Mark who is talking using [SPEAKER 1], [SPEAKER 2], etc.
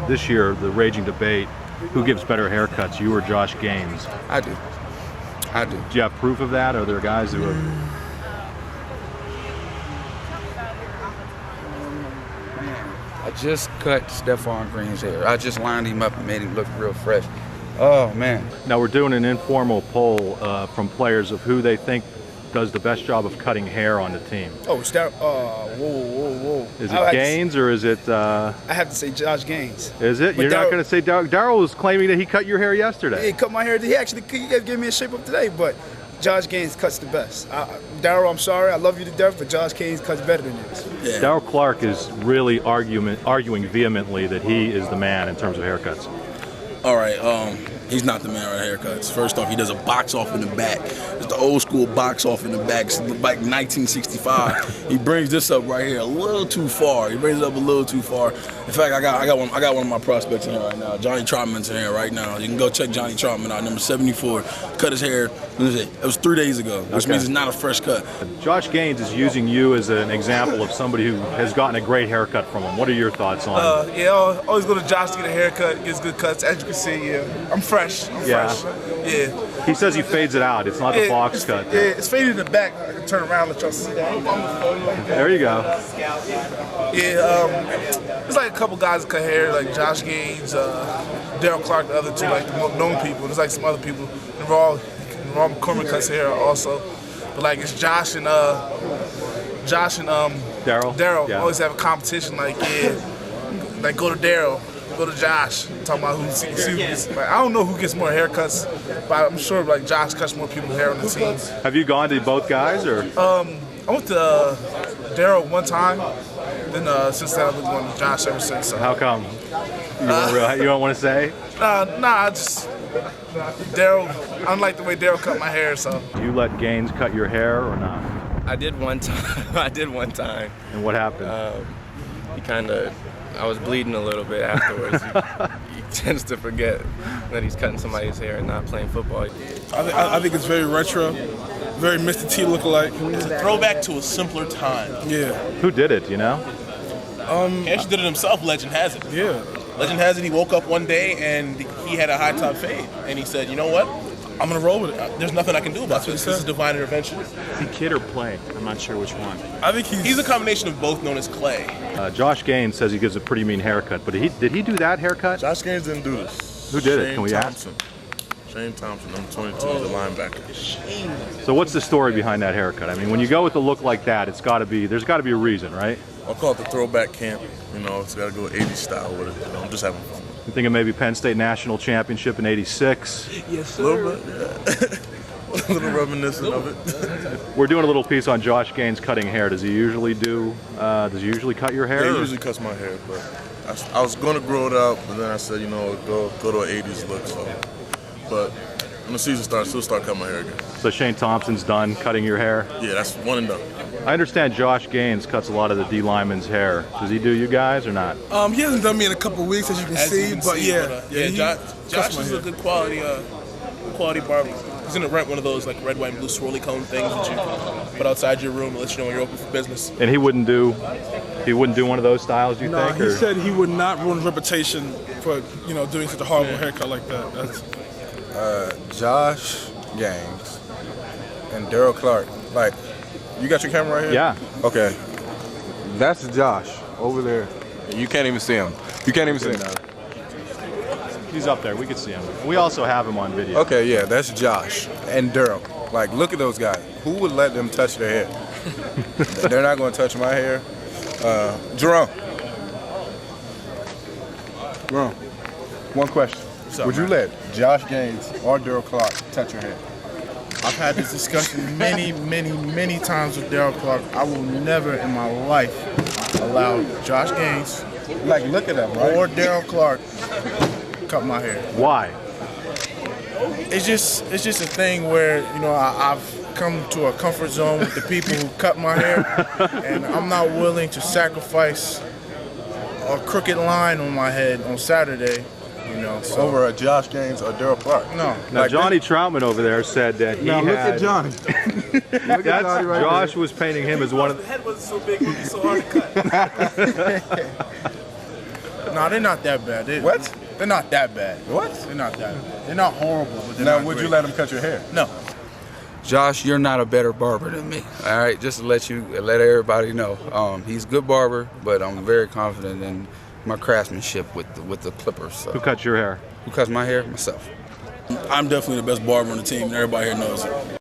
[SPEAKER 1] This year, the raging debate, who gives better haircuts, you or Josh Gaines?
[SPEAKER 2] I do.
[SPEAKER 1] Do you have proof of that? Are there guys who are...
[SPEAKER 2] I just cut Stephon Green's hair. I just lined him up and made him look real fresh. Oh, man.
[SPEAKER 1] Now we're doing an informal poll from players of who they think does the best job of cutting hair on the team.
[SPEAKER 3] Oh, it's that, whoa.
[SPEAKER 1] Is it Gaines or is it...
[SPEAKER 3] I have to say Josh Gaines.
[SPEAKER 1] Is it?
[SPEAKER 3] But
[SPEAKER 1] You're not going to say Darryl was claiming that he cut your hair yesterday.
[SPEAKER 3] Yeah, he cut my hair. He gave me a shape up today, but Josh Gaines cuts the best. Darryl, I'm sorry, I love you to death, but Josh Gaines cuts better than this.
[SPEAKER 1] Yeah. Darryl Clark is really arguing vehemently that he is the man in terms of haircuts.
[SPEAKER 4] All right, he's not the man with haircuts. First off, he does a box off in the back. It's the old school box off in the back. It's like 1965. He brings this up right here a little too far. He brings it up a little too far. In fact, I got one of my prospects in here right now. Johnny Trotman's in here right now. You can go check Johnny Trotman out, number 74. Cut his hair. It was 3 days ago, which means it's not a fresh cut.
[SPEAKER 1] Josh Gaines is using you as an example of somebody who has gotten a great haircut from him. What are your thoughts on it?
[SPEAKER 5] Yeah, I always go to Josh to get a haircut, gets good cuts. As you can see, yeah, I'm fresh. I'm fresh. Yeah.
[SPEAKER 1] He says he fades it out. It's not the box cut.
[SPEAKER 5] Yeah, it's faded in the back. I can turn around and let y'all see that.
[SPEAKER 1] There you go.
[SPEAKER 5] Yeah, there's like a couple guys that cut hair, like Josh Gaines, Darryl Clark, the other two, like the more known people. There's like some other people involved. Ron McCormick cuts hair also, but like it's Josh and
[SPEAKER 1] Darryl.
[SPEAKER 5] Darryl always have a competition. Like like go to Darryl, go to Josh. Talking about like, I don't know who gets more haircuts, but I'm sure like Josh cuts more people's hair on the team.
[SPEAKER 1] Have you gone to both guys or?
[SPEAKER 5] I went to Darryl one time. Then since then I've been going to Josh ever since. So.
[SPEAKER 1] How come? You don't want to say?
[SPEAKER 5] Nah, Darryl. I don't like the way Darryl cut my hair, so.
[SPEAKER 1] Do you let Gaines cut your hair or not?
[SPEAKER 6] I did one time.
[SPEAKER 1] And what happened?
[SPEAKER 6] I was bleeding a little bit afterwards. He tends to forget that he's cutting somebody's hair and not playing football.
[SPEAKER 7] I think it's very retro, very Mr. T lookalike.
[SPEAKER 8] It's a throwback to a simpler time.
[SPEAKER 7] Yeah.
[SPEAKER 1] Who did it, you know?
[SPEAKER 8] He actually did it himself, legend has it.
[SPEAKER 7] Yeah.
[SPEAKER 8] Legend has it, he woke up one day and he had a high top fade. And he said, you know what? I'm going to roll with it. There's nothing I can do about this. This is divine intervention.
[SPEAKER 9] Is he kid or play? I'm not sure which one.
[SPEAKER 8] I think he's a combination of both, known as Clay.
[SPEAKER 1] Josh Gaines says he gives a pretty mean haircut, but did he do that haircut?
[SPEAKER 10] Josh Gaines didn't do this.
[SPEAKER 1] Who did it? Can we ask?
[SPEAKER 10] Shane Thompson, number 22, is a linebacker.
[SPEAKER 1] So what's the story behind that haircut? I mean, when you go with a look like that, there's got to be a reason, right?
[SPEAKER 10] I'll call it the throwback camp. You know, it's got to go 80s style with it. You know, I'm just having fun.
[SPEAKER 1] You thinking maybe Penn State National Championship in '86?
[SPEAKER 8] Yes, sir.
[SPEAKER 10] A little bit, yeah. A little reminiscent of it.
[SPEAKER 1] We're doing a little piece on Josh Gaines cutting hair. Does he usually cut your hair?
[SPEAKER 10] Yeah, he usually cuts my hair, but I was going to grow it out, but then I said, you know, go to an 80s look. So, but when the season starts, he'll start cutting my hair again.
[SPEAKER 1] So Shane Thompson's done cutting your hair?
[SPEAKER 10] Yeah, that's one and done.
[SPEAKER 1] I understand Josh Gaines cuts a lot of the D linemen's hair. Does he do you guys or not?
[SPEAKER 7] He hasn't done me in a couple of weeks, as you can see.
[SPEAKER 8] Josh is a good quality barber. He's gonna rent one of those like red, white, and blue swirly cone things that you can put outside your room and let you know when you're open for business.
[SPEAKER 1] And he wouldn't do one of those styles, do you think?
[SPEAKER 7] No, he said he would not ruin his reputation for doing such a horrible haircut like that.
[SPEAKER 11] Josh Gaines and Darryl Clark. Like, you got your camera right here?
[SPEAKER 1] Yeah.
[SPEAKER 11] Okay. That's Josh over there. You can't even see him. You can't even see him.
[SPEAKER 1] He's up there. We can see him. We also have him on video.
[SPEAKER 11] Okay, yeah, that's Josh and Darryl. Like, look at those guys. Who would let them touch their hair? They're not going to touch my hair. Jerome, one question. Would you let Josh Gaines or Darryl Clark touch your hair?
[SPEAKER 12] I've had this discussion many times with Darryl Clark. I will never in my life allow Josh Gaines,
[SPEAKER 11] like, look at them, right?
[SPEAKER 12] Or Darryl Clark cut my hair.
[SPEAKER 1] Why?
[SPEAKER 12] It's just a thing where I've come to a comfort zone with the people who cut my hair, and I'm not willing to sacrifice a crooked line on my head on Saturday You know, so.
[SPEAKER 11] Over a Josh Gaines or Daryl Clark.
[SPEAKER 12] No.
[SPEAKER 1] Now,
[SPEAKER 11] Like
[SPEAKER 1] Johnny Troutman over there said that he
[SPEAKER 11] Now look
[SPEAKER 1] had.
[SPEAKER 11] at Johnny. Look at Johnny right
[SPEAKER 1] Josh
[SPEAKER 11] there.
[SPEAKER 1] was painting him as one of
[SPEAKER 5] The head wasn't so big, it was so hard to cut.
[SPEAKER 12] No, they're not that bad.
[SPEAKER 11] What?
[SPEAKER 12] They're not that bad.
[SPEAKER 11] What?
[SPEAKER 12] They're not that bad. They're not horrible, but they're
[SPEAKER 11] Now,
[SPEAKER 12] not
[SPEAKER 11] would
[SPEAKER 12] great.
[SPEAKER 11] you let him cut your hair?
[SPEAKER 12] No.
[SPEAKER 2] Josh, you're not a better barber than me. All right, just to let everybody know. He's a good barber, but I'm very confident in my craftsmanship with the clippers. So.
[SPEAKER 1] Who cuts your hair?
[SPEAKER 2] Who cuts my hair? Myself.
[SPEAKER 4] I'm definitely the best barber on the team, and everybody here knows it.